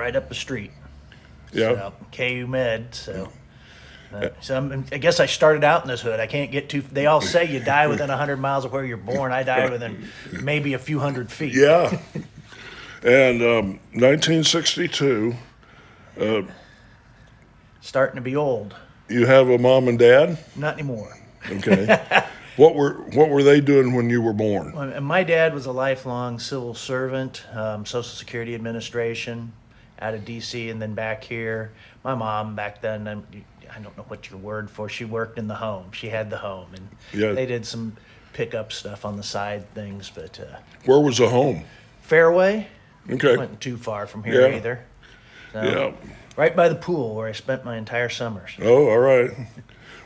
right up the street. Yeah. So, KU Med. So I guess I started out in this hood. I can't get too. They all say you die within 100 miles of where you're born. I died within maybe a few hundred feet. Yeah. And 1962, Starting to be old. you have a mom and dad? Not anymore. Okay. What were they doing when you were born? And my dad was a lifelong civil servant, Social Security Administration, out of D.C. and then back here. My mom back then, I don't know what your word for. She worked in the home. She had the home, and they did some pickup stuff on the side things. But Where was the home? Fairway. Okay. Wasn't too far from here Yeah. either. So, Yeah. right by the pool where I spent my entire summers. Oh, all right.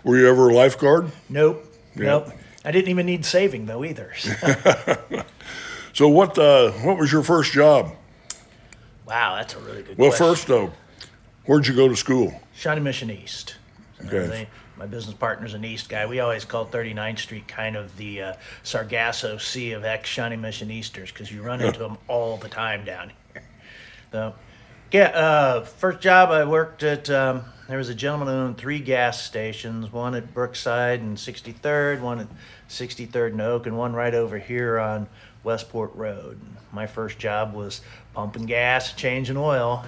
Were you ever a lifeguard? Nope. Yeah. Nope. I didn't even need saving though either. So what was your first job? Wow, that's a really good Well, question. first though, where'd you go to school? Shawnee Mission East. Okay. My business partner's an East guy. We always called 39th Street kind of the Sargasso Sea of ex-Shawnee Mission Easters because you run into them all the time down here. So, first job I worked at, there was a gentleman who owned 3 gas stations, one at Brookside and 63rd, one at 63rd and Oak, and one right over here on Westport Road. My first job was pumping gas, changing oil,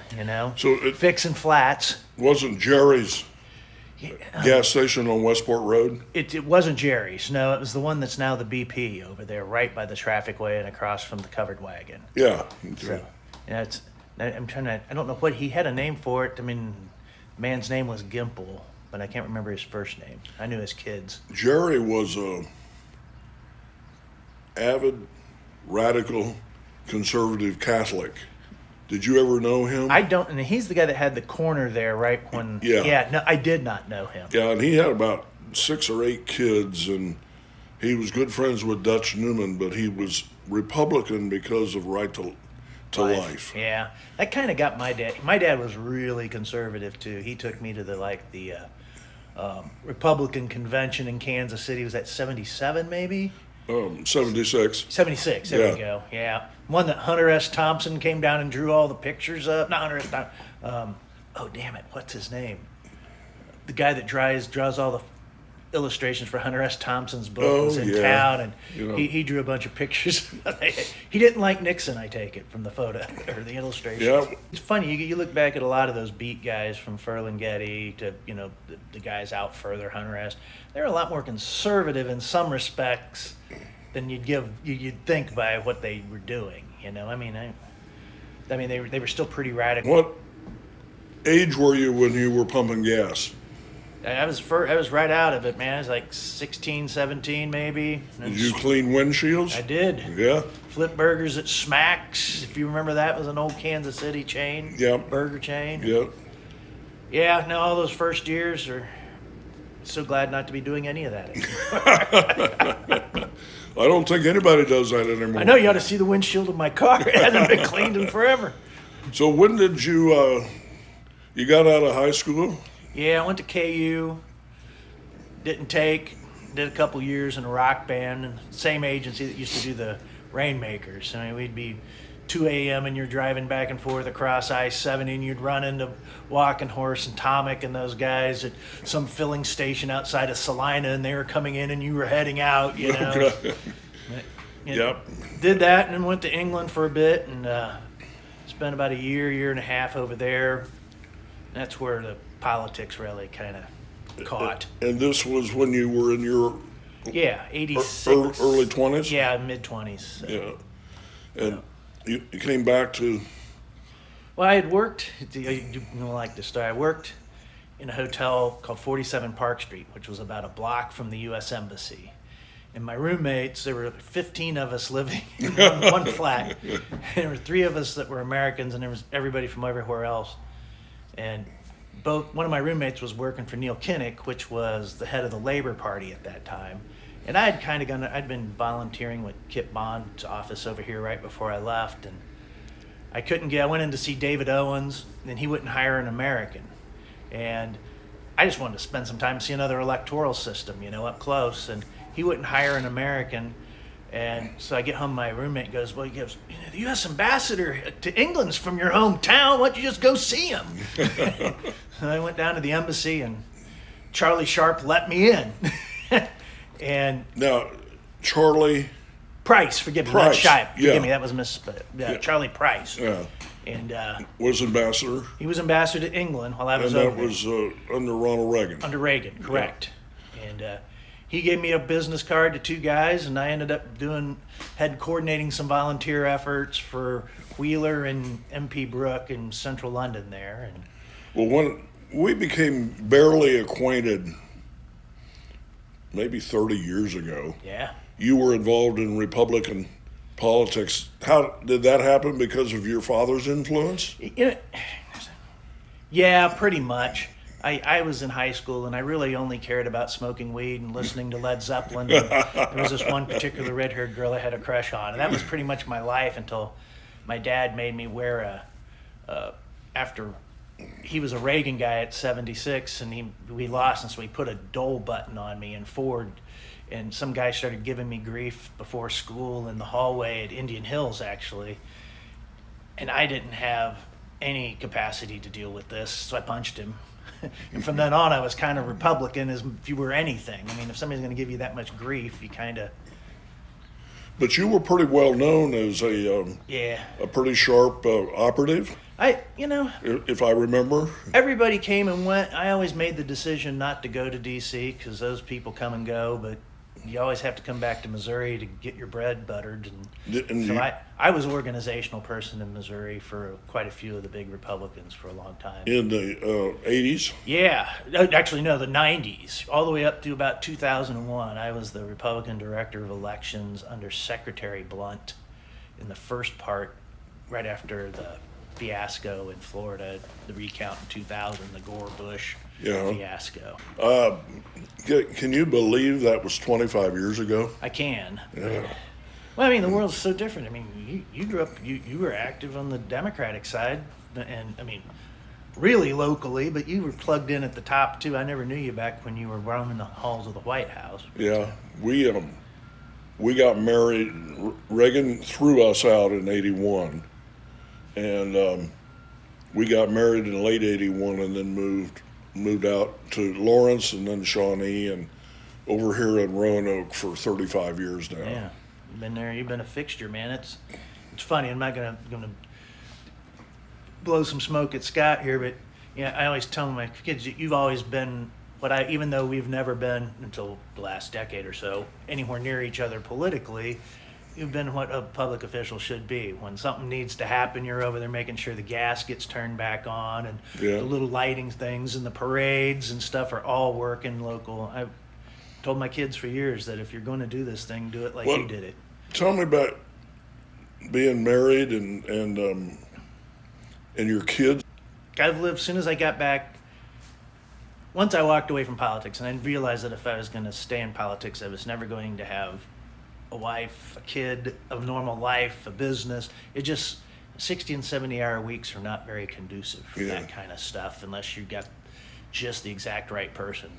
So it fixing flats. wasn't Jerry's gas station on Westport Road? It wasn't Jerry's. No, it was the one that's now the BP over there, right by the traffic way and across from the covered wagon. Yeah. So, I don't know what he had a name for it. I mean, the man's name was Gimple, but I can't remember his first name. I knew his kids. Jerry was a avid, radical, conservative Catholic. Did you ever know him? I don't, and he's the guy that had the corner there, right when. Yeah. No, I did not know him. Yeah, and he had about 6 or 8 kids, and he was good friends with Dutch Newman, but he was Republican because of right to life. Yeah, that kind of got my dad. My dad was really conservative too. He took me to the Republican convention in Kansas City. Was that 77 maybe? 76. 76. There Yeah. we go. Yeah, one that Hunter S. Thompson came down and drew all the pictures up. Not Hunter S. Thompson. Oh damn it! What's his name? The guy that draws all the illustrations for Hunter S. Thompson's book was in town, and he drew a bunch of pictures. He didn't like Nixon, I take it, from the photo or the illustration. Yeah. It's funny, you look back at a lot of those beat guys from Ferlinghetti to, the guys out further, Hunter S. They're a lot more conservative in some respects than you'd think by what they were doing. I mean, they were still pretty radical. What age were you when you were pumping gas? I was right out of it, man. I was like 16, 17 maybe. Did you clean windshields? I did. Yeah. Flip burgers at Smacks, if you remember that, was an old Kansas City chain. Yeah. Burger chain. Yeah. Yeah, no, all those first years are so glad not to be doing any of that anymore. I don't think anybody does that anymore. I know, you ought to see the windshield of my car. It hasn't been cleaned in forever. So when did you got out of high school? Yeah, I went to KU, did a couple years in a rock band, and same agency that used to do the Rainmakers. I mean, we'd be 2 a.m. and you're driving back and forth across I-70 and you'd run into Walking Horse and Tomic and those guys at some filling station outside of Salina, and they were coming in and you were heading out, Okay. Yep. Did that and then went to England for a bit and spent about a year and a half over there. That's where the politics really kind of caught. And this was when you were in your 86. early 20s? Yeah, mid-20s. So. Yeah. And you came back to... Well, I had worked, you like this story, I worked in a hotel called 47 Park Street, which was about a block from the U.S. Embassy. And my roommates, there were 15 of us living in one flat. And there were 3 of us that were Americans, and there was everybody from everywhere else. And one of my roommates was working for Neil Kinnock, which was the head of the Labor Party at that time. And I'd been volunteering with Kip Bond's office over here right before I left, and I went in to see David Owens, and he wouldn't hire an American. And I just wanted to spend some time and see another electoral system, up close, and he wouldn't hire an American. And so I get home, my roommate goes, well, he goes, the U.S. ambassador to England's from your hometown. Why don't you just go see him? And I went down to the embassy, and Charlie Sharp let me in. And Now, Charlie Price, forgive me, Price, not Shipe. Forgive yeah. me, that was Charlie Price. yeah, And was ambassador, he was ambassador to England while I was and over that there. was under Ronald Reagan. Under Reagan, correct. And he gave me a business card to two guys, and I ended up coordinating some volunteer efforts for Wheeler and MP Brooke in central London there. And Well, when we became barely acquainted, maybe 30 years ago, yeah, you were involved in Republican politics. How did that happen? Because of your father's influence? yeah, pretty much. I was in high school, and I really only cared about smoking weed and listening to Led Zeppelin. And there was this one particular red-haired girl I had a crush on, and that was pretty much my life until my dad made me wear after he was a Reagan guy at 76, and we lost, and so he put a Dole button on me in Ford, and some guy started giving me grief before school in the hallway at Indian Hills, actually, and I didn't have any capacity to deal with this, so I punched him. And from then on, I was kind of Republican as if you were anything. I mean, if somebody's going to give you that much grief, you kind of... But you were pretty well known as a pretty sharp operative, if I remember. Everybody came and went. I always made the decision not to go to D.C. because those people come and go, but you always have to come back to Missouri to get your bread buttered. I was an organizational person in Missouri for quite a few of the big Republicans for a long time. In the 80s? Yeah. Actually, no, the 90s. All the way up to about 2001. I was the Republican Director of Elections under Secretary Blunt in the first part, right after the fiasco in Florida, the recount in 2000, the Gore-Bush fiasco. Can you believe that was 25 years ago? I can. Yeah. Well, I mean, the world's so different. I mean, you grew up, you were active on the Democratic side, and I mean, really locally, but you were plugged in at the top too. I never knew you back when you were roaming the halls of the White House. Yeah, we got married. Reagan threw us out in '81, and we got married in late '81, and then moved out to Lawrence, and then Shawnee, and over here in Roanoke for 35 years now. Yeah, you've been there. You've been a fixture, man. It's funny. I'm not gonna blow some smoke at Scott here, but I always tell my kids, you've always been even though we've never been until the last decade or so anywhere near each other politically, you've been what a public official should be. When something needs to happen, you're over there making sure the gas gets turned back on, and the little lighting things and the parades and stuff are all working local. I've told my kids for years that if you're going to do this thing, do it like you did it. Tell me about being married and your kids. I've lived, as soon as I got back, once I walked away from politics, and I realized that if I was going to stay in politics, I was never going to have a wife, a kid, a normal life, a business. 60 and 70-hour weeks are not very conducive for that kind of stuff unless you got just the exact right person.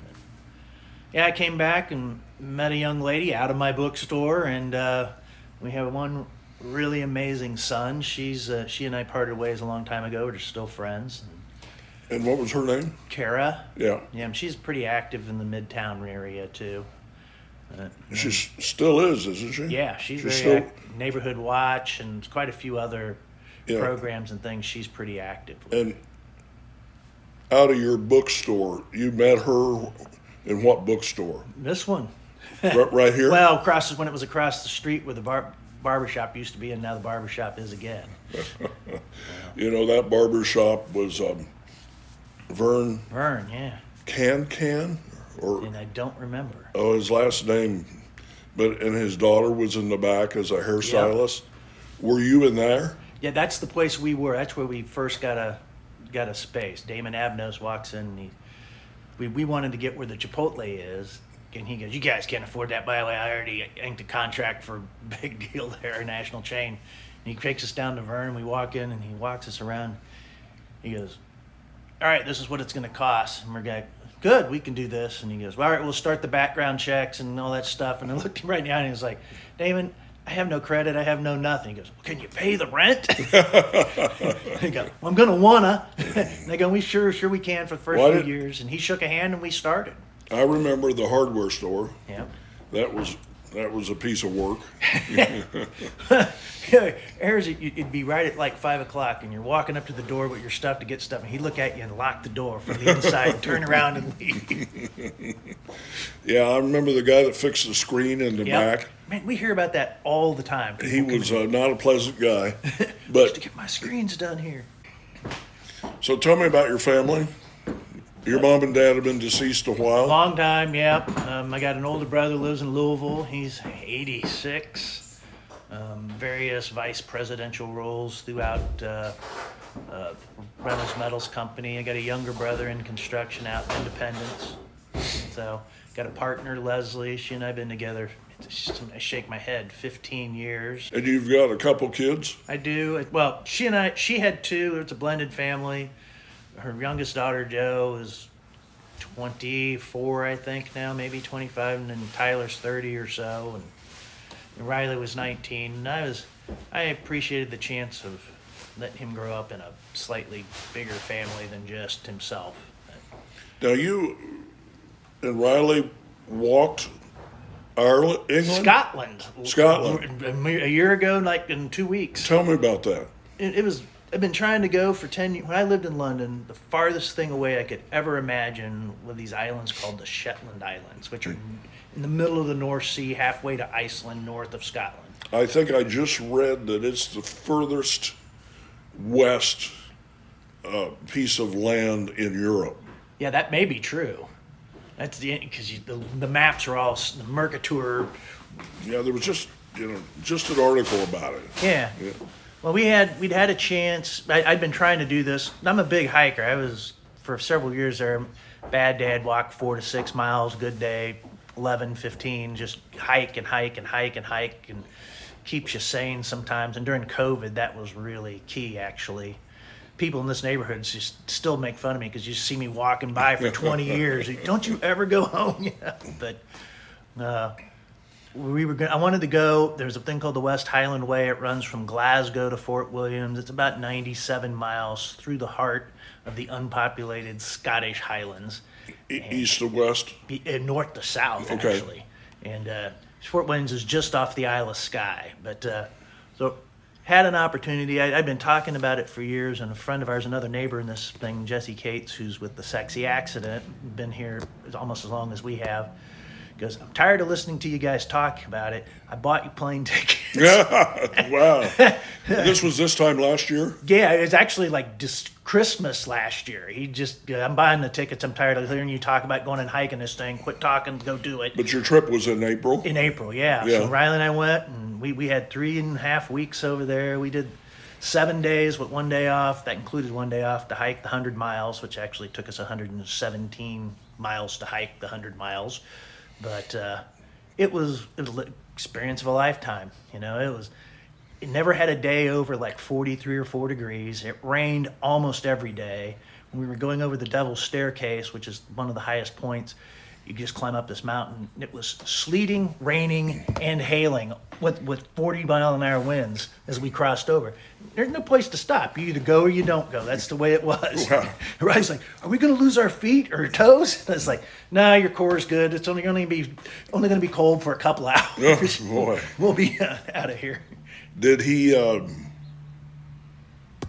I came back and met a young lady out of my bookstore, and we have one really amazing son. She and I parted ways a long time ago. We're still friends. And what was her name? Kara. Yeah. Yeah, and she's pretty active in the Midtown area too. She still is, isn't she? Yeah, she's very Neighborhood Watch and quite a few other programs and things. She's pretty active with. And out of your bookstore, you met her in what bookstore? This one. Right here? Well, when it was across the street where the barbershop used to be, and now the barbershop is again. That barbershop was Vern. Vern, yeah. Can? And I don't remember. Oh, his last name. And his daughter was in the back as a hairstylist. Yep. Were you in there? Yeah, that's the place we were. That's where we first got a space. Damon Abnos walks in, and we wanted to get where the Chipotle is. And he goes, "You guys can't afford that. By the way, I already inked a contract for a big deal there, a national chain." And he takes us down to Vern. We walk in, and he walks us around. He goes, "All right, this is what it's going to cost." And we're like, "Good, we can do this." And he goes, "Well, all right, we'll start the background checks and all that stuff." And I looked him right now, and he was like, "Damon, I have no credit. I have no nothing. He goes, well, can you pay the rent? I go, well, I'm going to wanna. And they go, we sure we can for the first few years. And he shook a hand and we started. I remember the hardware store. Yeah. That was a piece of work. It'd be right at like 5 o'clock, and you're walking up to the door with your stuff to get stuff, and he'd look at you and lock the door from the inside and turn around and leave. Yeah, I remember the guy that fixed the screen in the back. Man, we hear about that all the time. He was not a pleasant guy. But to get my screens done here. So tell me about your family. Your mom and dad have been deceased a while. Long time, yeah. I got an older brother who lives in Louisville. He's 86. Various vice presidential roles throughout Reynolds Metals Company. I got a younger brother in construction out in Independence. So got a partner, Leslie. She and I have been together, I shake my head, 15 years. And you've got a couple kids? I do. Well, she had two. It's a blended family. Her youngest daughter, Jo, is 24, I think now, maybe 25, and then Tyler's 30 or so, and Riley was 19. And I appreciated the chance of letting him grow up in a slightly bigger family than just himself. Now you and Riley walked Ireland, England? Scotland. A year ago, like in 2 weeks. Tell me about that. I've been trying to go for 10 years. When I lived in London, the farthest thing away I could ever imagine were these islands called the Shetland Islands, which are in the middle of the North Sea, halfway to Iceland, north of Scotland. I think I just read that it's the furthest west piece of land in Europe. Yeah, that may be true. That's because the maps are all the Mercator. Yeah, there was just an article about it. Yeah. Well, we'd had a chance. I'd been trying to do this. I'm a big hiker. I was for several years there. Bad dad, walk 4 to 6 miles. Good day, 11, 15. Just hike and hike and hike and hike, and keeps you sane sometimes. And during COVID, that was really key, actually. People in this neighborhood just still make fun of me because you see me walking by for 20 years. Don't you ever go home? Yeah. But I wanted to go. There's a thing called the West Highland Way. It runs from Glasgow to Fort Williams. It's about 97 miles through the heart of the unpopulated Scottish Highlands. East to west? North to south, actually. And Fort Williams is just off the Isle of Skye. But so had an opportunity. I've been talking about it for years, and a friend of ours, another neighbor in this thing, Jesse Cates, who's with the Sexy Accident, been here almost as long as we have, goes, I'm tired of listening to you guys talk about it. I bought you plane tickets. Wow. This time last year? Yeah, it was actually like just Christmas last year. I'm buying the tickets. I'm tired of hearing you talk about going and hiking this thing. Quit talking, go do it. But your trip was in April? In April, yeah. So Riley and I went, and we had 3.5 weeks over there. We did 7 days with 1 day off. That included 1 day off to hike the 100 miles, which actually took us 117 miles to hike the 100 miles. But it was an experience of a lifetime. It never had a day over like 43 or 4 degrees. It rained almost every day. When we were going over the Devil's Staircase, which is one of the highest points, you just climb up this mountain. It was sleeting, raining, and hailing with 40-mile-an-hour winds as we crossed over. There's no place to stop. You either go or you don't go. That's the way it was. Wow. Everybody's like, are we going to lose our feet or toes? And it's like, nah, your core is good. It's only going to be cold for a couple hours. Oh, boy. We'll be out of here. Did he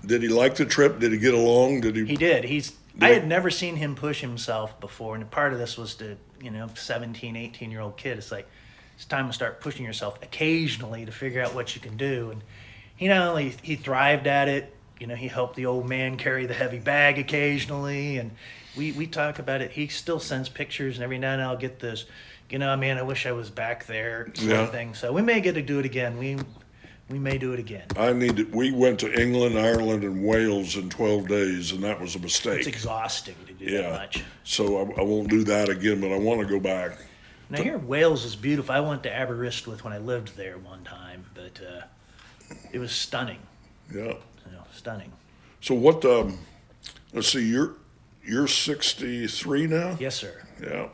like the trip? Did he get along? He did. I had never seen him push himself before, and part of this was to, 17, 18-year-old kid. It's like, it's time to start pushing yourself occasionally to figure out what you can do. And he thrived at it. He helped the old man carry the heavy bag occasionally, and we talk about it. He still sends pictures, and every now and then I'll get this, man, I wish I was back there sort of thing. So we may get to do it again. We may do it again. We went to England, Ireland, and Wales in 12 days, and that was a mistake. It's exhausting to do that much. So I won't do that again, but I want to go back. Now, here Wales is beautiful. I went to Aberystwyth when I lived there one time, but it was stunning. Yeah. Stunning. So what, let's see, you're 63 now? Yes, sir. Yeah.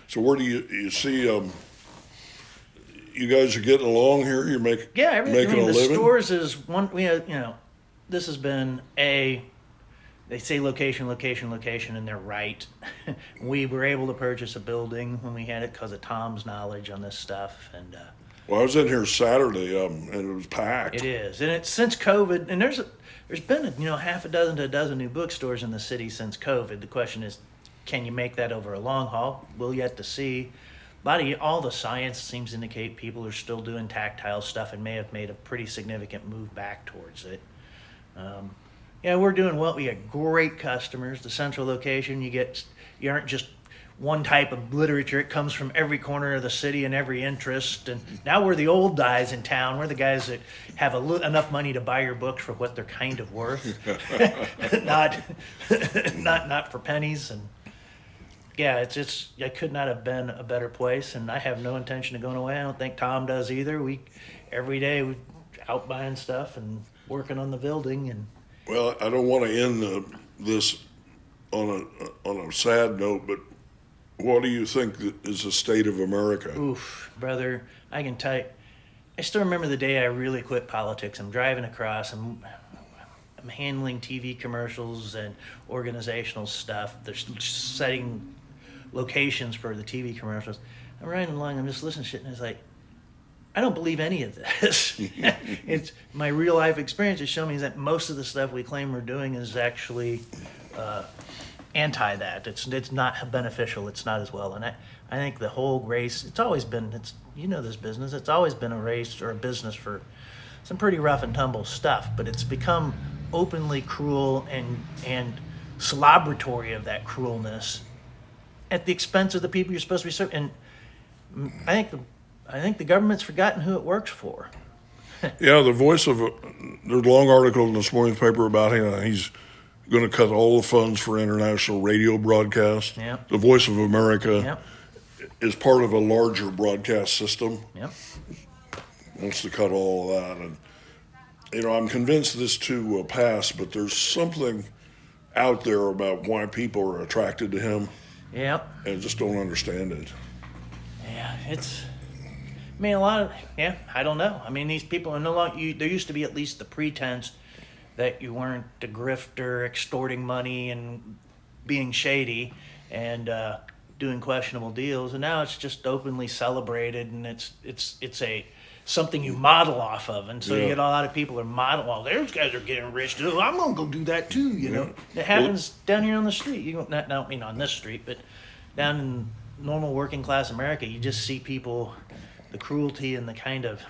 So where do you see, you guys are getting along here. You're Yeah, I making mean, a the living. stores is one. We have, this has been a. They say location, location, location, and they're right. We were able to purchase a building when we had it because of Tom's knowledge on this stuff, and Well, I was in here Saturday, and it was it packed. is. And it's since COVID, and there's been half a dozen to a dozen new bookstores in the city since COVID. The question is, can you make that over a long haul? We'll yet to see. All the science seems to indicate people are still doing tactile stuff and may have made a pretty significant move back towards it. Yeah, we're doing well. We got great customers. The central location, you aren't just one type of literature. It comes from every corner of the city and every interest. And now we're the old guys in town. We're the guys that have enough money to buy your books for what they're kind of worth, not not for pennies. And yeah, I could not have been a better place. And I have no intention of going away. I don't think Tom does either. Every day we out buying stuff and working on the building. And Well, I don't want to end this on a sad note, but what do you think is the state of America? oof, brother, I can tell you. I still remember the day I really quit politics. I'm driving across. I'm handling TV commercials and organizational stuff. They're setting locations for the TV commercials. I'm riding along. I'm just listening to shit, and it's like, I don't believe any of this. It's my real life experience has shown me that most of the stuff we claim we're doing is actually anti that. It's not beneficial. It's not as well. And I think the whole race. It's always been. This business. It's always been a race or a business for some pretty rough and tumble stuff. But it's become openly cruel and celebratory of that cruelness at the expense of the people you're supposed to be serving. And I think the government's forgotten who it works for. Yeah, there's a long article in this morning's paper about him. He's going to cut all the funds for international radio broadcast. Yep. The Voice of America Yep. is part of a larger broadcast system. Yep. Wants to cut all of that, and I'm convinced this too will pass. But there's something out there about why people are attracted to him, Yep. and I just don't understand it. Yeah. I don't know. I mean, these people are no longer. There used to be at least the pretense that you weren't a grifter, extorting money and being shady and doing questionable deals, and now it's just openly celebrated, and it's something you model off of, and so you Yeah. get a lot of people are model. Well, those guys are getting rich too. I'm gonna go do that too. It happens down here on the street. I don't mean on this street, but down in normal working class America, you just see people, the cruelty and the kind of.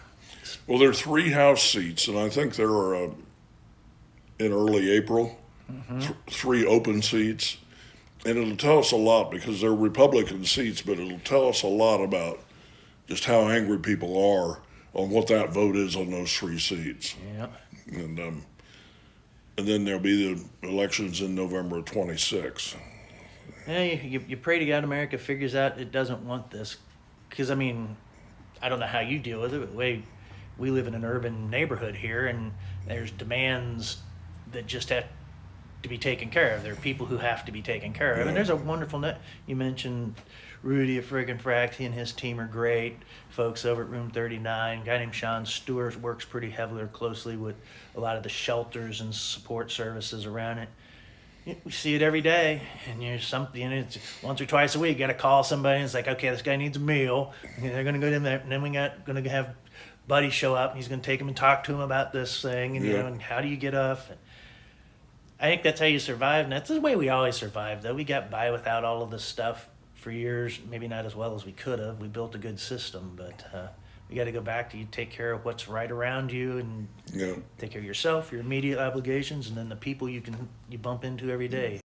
Well, there are 3 House seats, and I think there are in early April, 3 open seats, and it'll tell us a lot because they're Republican seats, but it'll tell us a lot about just how angry people are on what that vote is on those 3 seats. Yeah. And then there'll be the elections in November 26th. Yeah, you pray to God America figures out it doesn't want this, because I mean, I don't know how you deal with it, but we live in an urban neighborhood here, and there's demands that just have to be taken care of. There are people who have to be taken care of, and there's a wonderful you mentioned Rudy at Friggin' Frack. He and his team are great. Folks over at Room 39, a guy named Sean Stewart works pretty heavily or closely with a lot of the shelters and support services around it. We see it every day, and there's something. It's once or twice a week. You got to call somebody, and it's like, okay, this guy needs a meal. And they're going to go to there, and then going to have Buddy show up, and he's going to take him and talk to him about this thing, and and how do you get off? I think that's how you survive, and that's the way we always survived. Though we got by without all of this stuff for years, maybe not as well as we could have. We built a good system, but you got to go back to you take care of what's right around you and take care of yourself, your immediate obligations, and then the people you bump into every day.